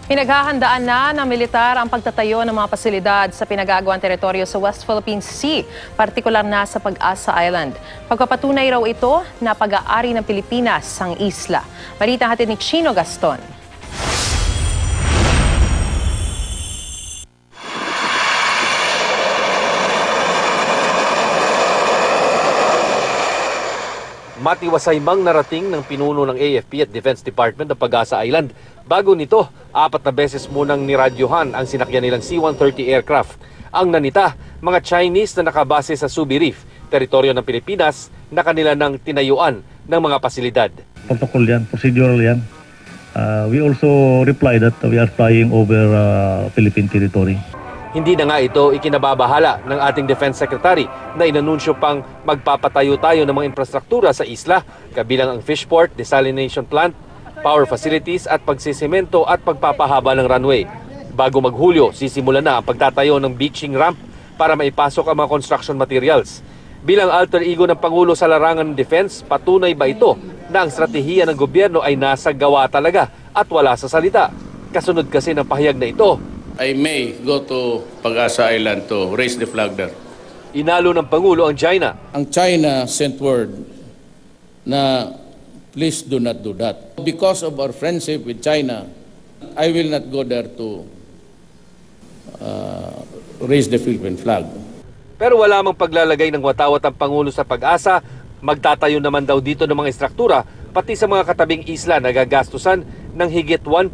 Pinaghahandaan na ng militar ang pagtatayo ng mga pasilidad sa pinagagawang teritoryo sa West Philippine Sea, partikular na sa Pag-asa Island. Pagpapatunay raw ito na pag-aari ng Pilipinas ang isla. Balita hatid ni Chino Gaston. Matiwasay mang narating ng pinuno ng AFP at Defense Department ng Pag-asa Island. Bago nito, 4 na beses munang niradyohan ang sinakyan nilang C-130 aircraft. Ang nanita, mga Chinese na nakabase sa Subi Reef, teritoryo ng Pilipinas, na kanila nang tinayuan ng mga pasilidad. Protocol yan, procedural yan. We also reply that we are flying over Philippine territory. Hindi na nga ito ikinababahala ng ating Defense Secretary na inanunsyo pang magpapatayo tayo ng mga infrastruktura sa isla, kabilang ang fishport, desalination plant, power facilities at pagsisemento at pagpapahaba ng runway. Bago maghulyo, sisimulan na ang pagtatayo ng beaching ramp para maipasok ang mga construction materials. Bilang alter ego ng Pangulo sa larangan ng defense, patunay ba ito na ang strategiya ng gobyerno ay nasa gawa talaga at wala sa salita? Kasunod kasi ng pahayag na ito, I may go to Pag-asa Island to raise the flag there. inalo ng Pangulo ang China. Ang China sent word na please do not do that. Because of our friendship with China, I will not go there to raise the Philippine flag. Pero wala mang paglalagay ng watawat ang Pangulo sa Pag-asa, magtatayo naman daw dito ng mga istruktura, pati sa mga katabing isla na gagastusan ng higit 1.6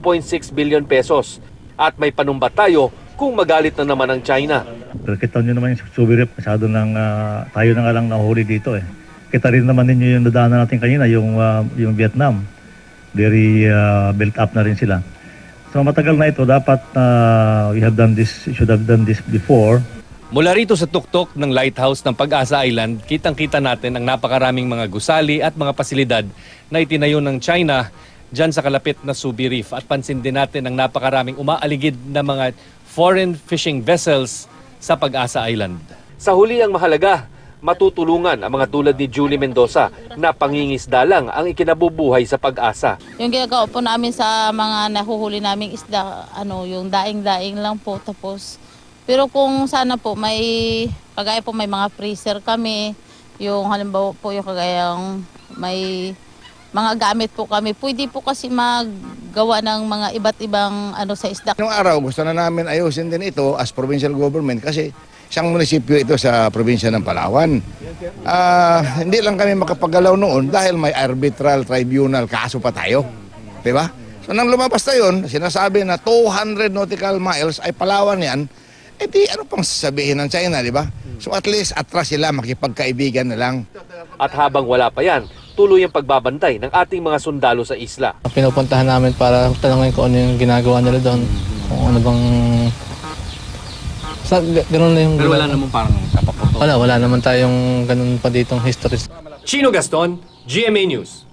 billion pesos. At may panumbat tayo kung magalit na naman ang China. Pero kita nyo naman yung Subi Reef, masyado nang tayo na nga lang nahuli dito eh. Kita rin naman ninyo yung nadaanan natin kanina, yung Vietnam. Very built up na rin sila. So matagal na ito, dapat should have done this before. Mula rito sa tuktok ng lighthouse ng Pag-asa Island, kitang-kita natin ang napakaraming mga gusali at mga pasilidad na itinayo ng China dyan sa kalapit na Subi Reef. At pansin din natin ang napakaraming umaaligid na mga foreign fishing vessels sa Pag-asa Island. Sa huli ang mahalaga, matutulungan ang mga tulad ni Julie Mendoza na pangingisda lang ang ikinabubuhay sa Pag-asa. Yung ginagawa po namin sa mga nahuhuli naming isda, yung daing-daing lang po. Tapos, pero kung sana po kagaya po may mga freezer kami, yung halimbawa po yung kagayang may mga gamit po kami, pwede po kasi maggawa ng mga iba't ibang sa isda. Noong araw, gusto na namin ayusin din ito as provincial government kasi isang munisipyo ito sa probinsya ng Palawan. Hindi lang kami makapagalaw noon dahil may arbitral tribunal, kaso pa tayo. Diba? So nang lumabas na yun, sinasabi na 200 nautical miles ay Palawan yan, di ano pang sasabihin ng China, di ba? So at least atras sila, makipagkaibigan na lang. At habang wala pa yan, tuloy ang pagbabantay ng ating mga sundalo sa isla. Pinupuntahan namin para tanongin kung ano yung ginagawa nila doon. Kung ano bang... Ganun na yung... Pero wala naman parang kapaputo. Wala naman tayong ganun pa ditong history. Chino Gaston, GMA News.